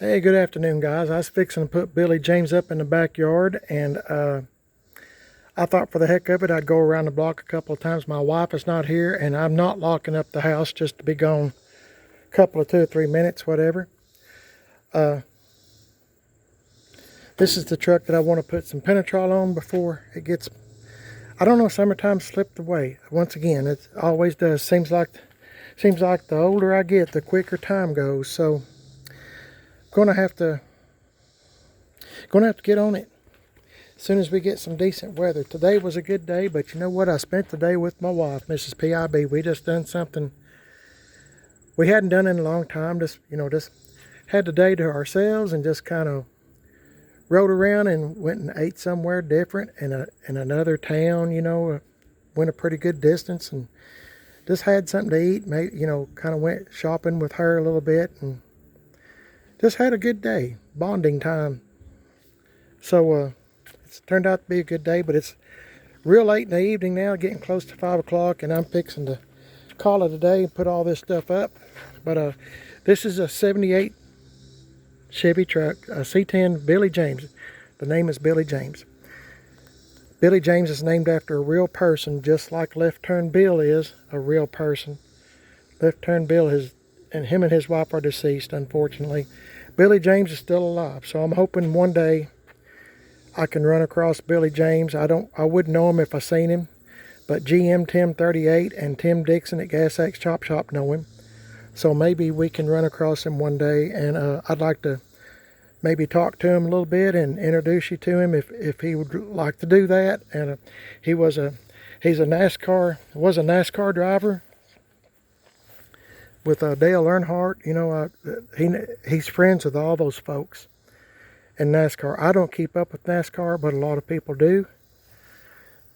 Hey, good afternoon, guys. I was fixing to put Billy James up in the backyard, and I thought for the heck of it, I'd go around the block a couple of times. My wife is not here, and I'm not locking up the house just to be gone a couple of 2 or 3 minutes, whatever. This is the truck that I want to put some penetrol on before it gets, I don't know, summertime slipped away. Once again, it always does. Seems like the older I get, the quicker time goes. So, gonna have to get on it as soon as we get some decent weather. Today was a good day, but you know what? I spent the day with my wife, Mrs. PIB. We just done something we hadn't done in a long time. Just had the day to ourselves and just kind of rode around and went and ate somewhere different in another town. Went a pretty good distance and just had something to eat. Kind of went shopping with her a little bit and just had a good day, bonding time. So it's turned out to be a good day, but it's real late in the evening now, getting close to 5 o'clock, and I'm fixing to call it a day and put all this stuff up. But this is a 78 Chevy truck, a C10 Billy James. The name is Billy James. Billy James is named after a real person, just like Left Turn Bill is a real person. Left Turn Bill and him and his wife are deceased, unfortunately. Billy James is still alive, so I'm hoping one day I can run across Billy James. I wouldn't know him if I seen him, but GM Tim 38 and Tim Dixon at Gas X Chop Shop know him. So maybe we can run across him one day, and I'd like to maybe talk to him a little bit and introduce you to him if he would like to do that. And was a NASCAR driver with Dale Earnhardt. He's friends with all those folks in NASCAR. I don't keep up with NASCAR, but a lot of people do.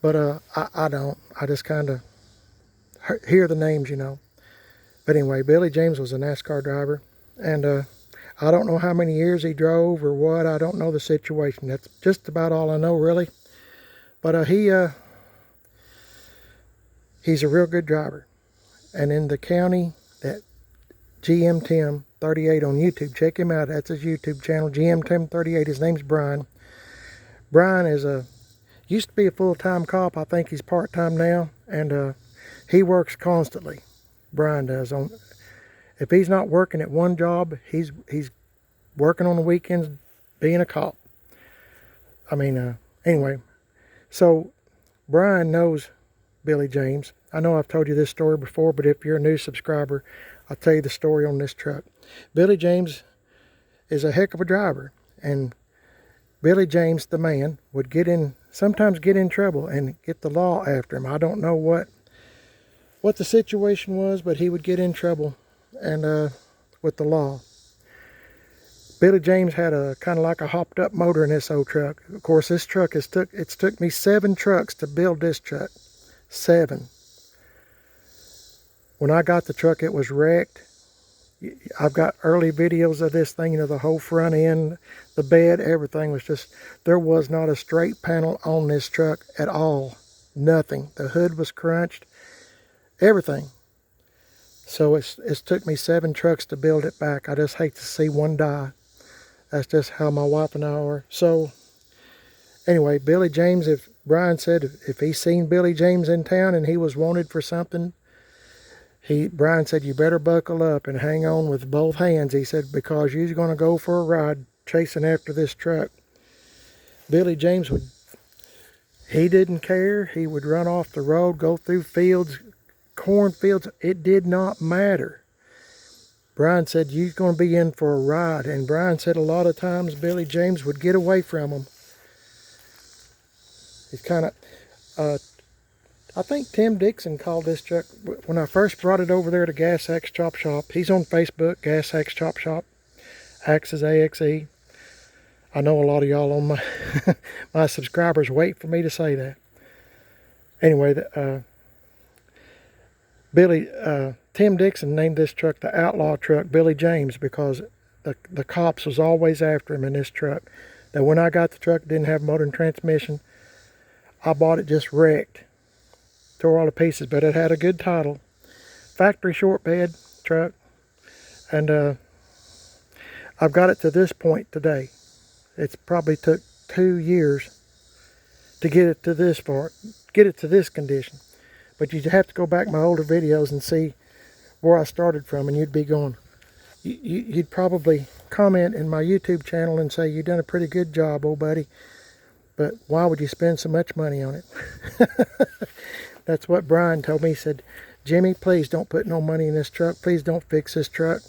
But I don't. I just kind of hear the names, But anyway, Billy James was a NASCAR driver, and I don't know how many years he drove or what. I don't know the situation. That's just about all I know, really. But he's a real good driver. And in the county, that GM Tim 38 on YouTube, check him out. That's his YouTube channel, GM Tim 38. His name's Brian. Brian used to be a full-time cop. I think he's part-time now, and he works constantly. Brian does. If he's not working at one job, he's working on the weekends being a cop. Anyway, so Brian knows Billy James. I know I've told you this story before, but if you're a new subscriber, I'll tell you the story on this truck. Billy James is a heck of a driver, and Billy James, the man, would sometimes get in trouble and get the law after him. I don't know what the situation was, but he would get in trouble and with the law. Billy James had a kind of like a hopped up motor in this old truck. Of course, this truck it's took me 7 trucks to build this truck. 7. When I got the truck, it was wrecked. I've got early videos of this thing, the whole front end, the bed, everything was there was not a straight panel on this truck at all. Nothing. The hood was crunched. Everything. So it's took me 7 trucks to build it back. I just hate to see one die. That's just how my wife and I are. So anyway, Billy James, Brian said if he seen Billy James in town and he was wanted for something, Brian said, you better buckle up and hang on with both hands. He said, because you're going to go for a ride chasing after this truck. Billy James he didn't care. He would run off the road, go through fields, cornfields. It did not matter. Brian said, you're going to be in for a ride. And Brian said a lot of times Billy James would get away from him. He's kind of, I think Tim Dixon called this truck, when I first brought it over there to Gas X Chop Shop. He's on Facebook, Gas X Chop Shop. Axe is AXE. I know a lot of y'all on my subscribers wait for me to say that. Anyway, Tim Dixon named this truck the Outlaw Truck Billy James because the cops was always after him in this truck. That when I got the truck, it didn't have motor and transmission. I bought it just wrecked. Tore all to pieces, but it had a good title. Factory short bed truck. And I've got it to this point today. It's probably took 2 years to get it to this far, get it to this condition. But you'd have to go back my older videos and see where I started from, and you'd be going, you'd probably comment in my YouTube channel and say, you've done a pretty good job, old buddy, but why would you spend so much money on it? That's what Brian told me. He said, Jimmy, please don't put no money in this truck. Please don't fix this truck.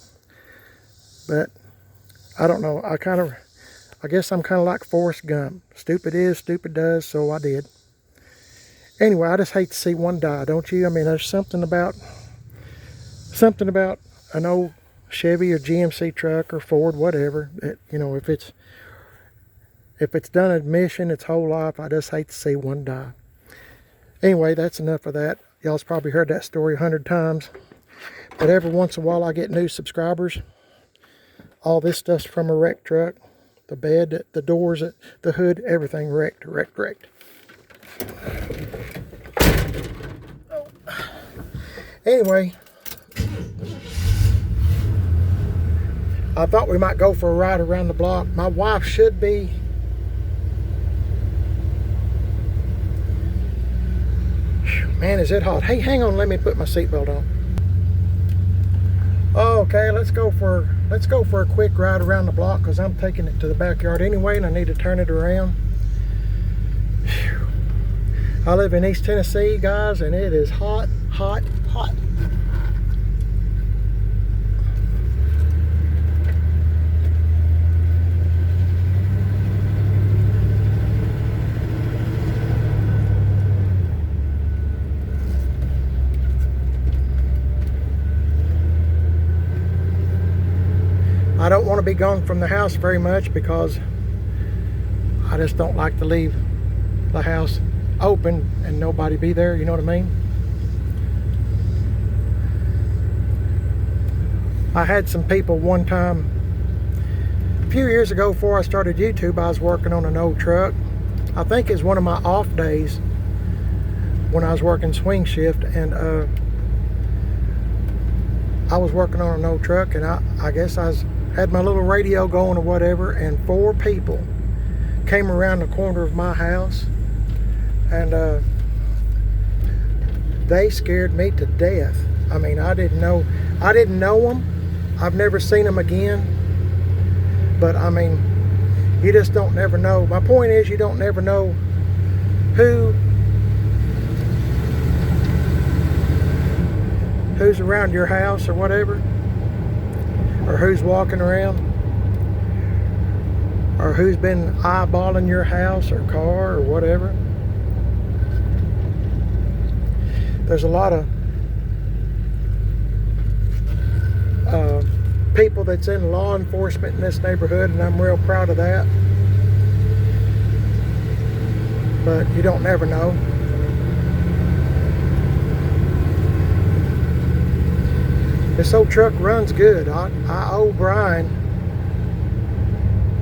But I don't know. I guess I'm kind of like Forrest Gump. Stupid is, stupid does, so I did. Anyway, I just hate to see one die, don't you? I mean, there's something about an old Chevy or GMC truck or Ford, whatever, that, you know, if it's done a mission its whole life, I just hate to see one die. Anyway, that's enough of that. Y'all's probably heard that story 100 times. But every once in a while I get new subscribers. All this stuff's from a wrecked truck. The bed, the doors, the hood, everything wrecked. Oh. Anyway, I thought we might go for a ride around the block. My wife should be man, is it hot. Hey, hang on, let me put my seatbelt on. Okay, let's go for a quick ride around the block, because I'm taking it to the backyard anyway and I need to turn it around. Whew. I live in East Tennessee, guys, and it is hot. I don't want to be gone from the house very much, because I just don't like to leave the house open and nobody be there, you know what I mean? I had some people one time, a few years ago before I started YouTube, I was working on an old truck. I think it's one of my off days when I was working swing shift, and I was working on an old truck, and I guess had my little radio going or whatever, and 4 people came around the corner of my house, and they scared me to death. I mean, I didn't know them. I've never seen them again, but I mean, you just don't never know. My point is, you don't never know who's around your house or whatever, or who's walking around, or who's been eyeballing your house or car or whatever. There's a lot of people that's in law enforcement in this neighborhood, and I'm real proud of that. But you don't never know. This old truck runs good. I owe Brian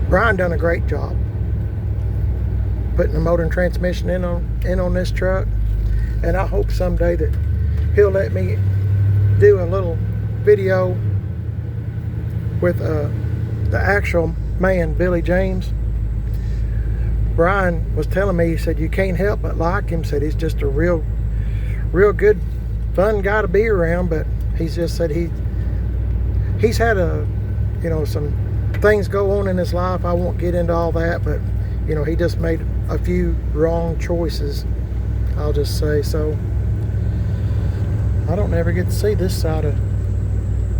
done a great job putting the motor and transmission in on this truck, and I hope someday that he'll let me do a little video with the actual man, Billy James. Brian was telling me, he said you can't help but like him. Said he's just a real good, fun guy to be around, but he's just said he's had some things go on in his life. I won't get into all that, but he just made a few wrong choices, I'll just say. So I don't ever get to see this side of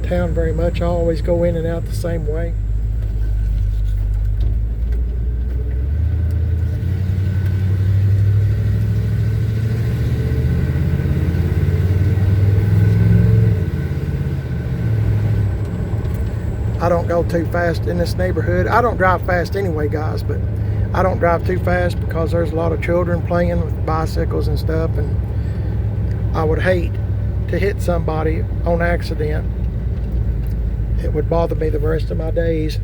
town very much. I always go in and out the same way. I don't go too fast in this neighborhood. I don't drive fast anyway, guys, but I don't drive too fast because there's a lot of children playing with bicycles and stuff, and I would hate to hit somebody on accident. It would bother me the rest of my days.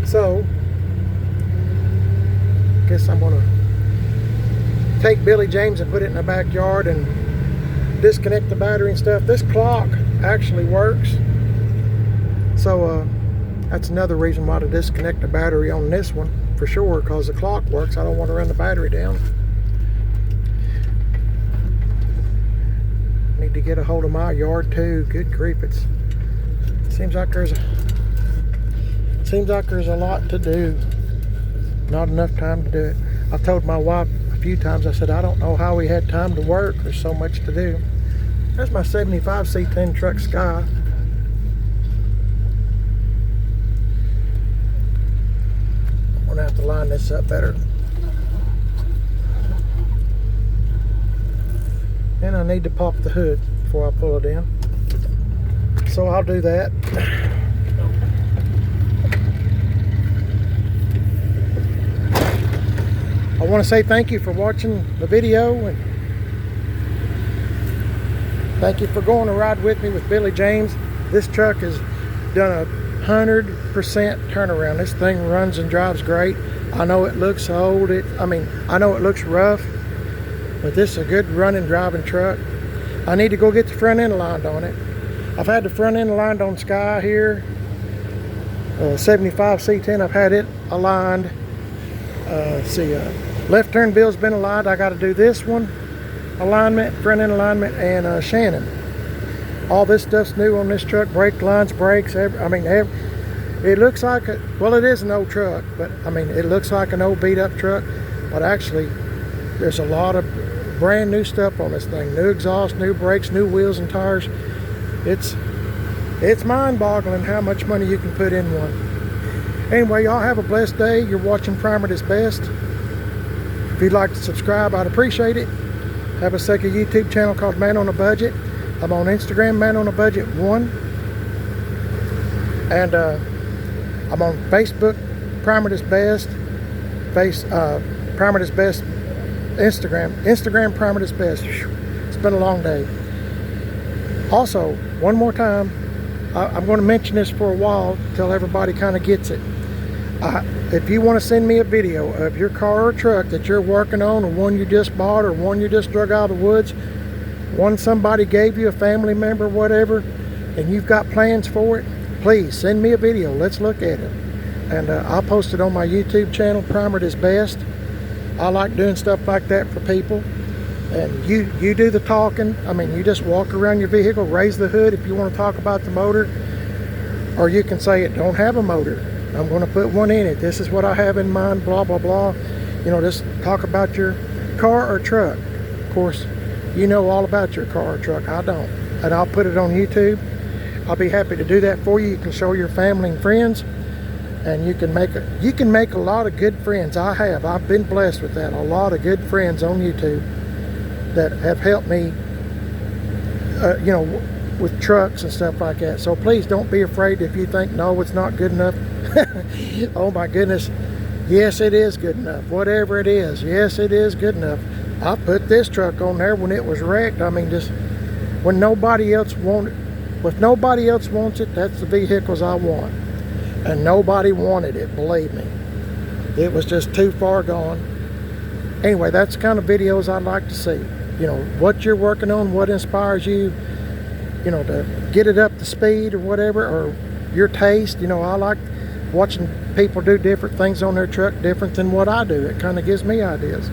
So, I guess I'm gonna take Billy James and put it in the backyard and disconnect the battery and stuff. This clock actually works. So that's another reason why to disconnect the battery on this one for sure, because the clock works. I don't want to run the battery down. Need to get a hold of my yard too. Good grief, it seems like there's a lot to do. Not enough time to do it. I've told my wife a few times, I said, I don't know how we had time to work. There's so much to do. There's my 75 C10 truck Sky. I'm gonna have to line this up better. And I need to pop the hood before I pull it in. So I'll do that. I want to say thank you for watching the video, and thank you for going to ride with me with Billy James. This truck has done 100% turnaround. This thing runs and drives great. I know it looks old. I know it looks rough, but this is a good running, driving truck. I need to go get the front end aligned on it. I've had the front end aligned on Sky here. 75 C10, I've had it aligned. Left turn bill's been aligned. I got to do this one alignment, front end alignment, and Shannon. All this stuff's new on this truck. Brake lines, brakes. It looks like it is an old truck, but it looks like an old beat up truck. But actually, there's a lot of brand new stuff on this thing. New exhaust, new brakes, new wheels and tires. It's mind-boggling how much money you can put in one. Anyway, y'all have a blessed day. You're watching Primer Is Best. If you'd like to subscribe, I'd appreciate it. Have a second YouTube channel called Man on a Budget. I'm on Instagram, Man on a Budget 1. And I'm on Facebook, Primer Is Best. Primer Is Best. Instagram, Primer Is Best. It's been a long day. Also, one more time, I'm going to mention this for a while till everybody kind of gets it. If you want to send me a video of your car or truck that you're working on, or one you just bought, or one you just drug out of the woods, one somebody gave you, a family member, whatever, and you've got plans for it, please send me a video. Let's look at it. And I'll post it on my YouTube channel, Primer Is Best. I like doing stuff like that for people. And you do the talking. You just walk around your vehicle, raise the hood if you want to talk about the motor, or you can say it don't have a motor. I'm going to put one in it. This is what I have in mind, blah, blah, blah. Just talk about your car or truck. Of course, you know all about your car or truck. I don't. And I'll put it on YouTube. I'll be happy to do that for you. You can show your family and friends. And you can make a lot of good friends. I've been blessed with that. A lot of good friends on YouTube that have helped me, with trucks and stuff like that. So please don't be afraid if you think, no, it's not good enough. Oh my goodness. Yes, it is good enough. Whatever it is. Yes, it is good enough. I put this truck on there when it was wrecked. Just when nobody else wants it, that's the vehicles I want. And nobody wanted it, believe me. It was just too far gone. Anyway, that's the kind of videos I'd like to see. What you're working on, what inspires you, to get it up to speed or whatever, or your taste. I like watching people do different things on their truck, different than what I do. It kind of gives me ideas.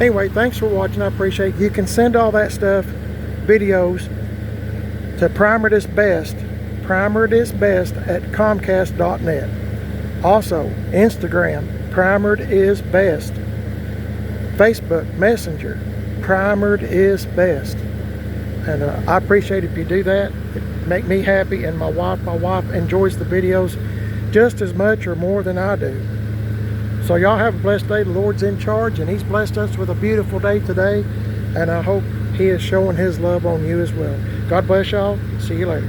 Anyway, thanks for watching. I appreciate it. You can send all that stuff, videos, to Primer Is Best at Comcast.net. Also, Instagram, Primer Is Best. Facebook Messenger, Primer Is Best. And I appreciate if you do that. It make me happy, and my wife enjoys the videos just as much or more than I do. So y'all have a blessed day. The Lord's in charge, and He's blessed us with a beautiful day today, and I hope He is showing His love on you as well. God bless y'all. See you later.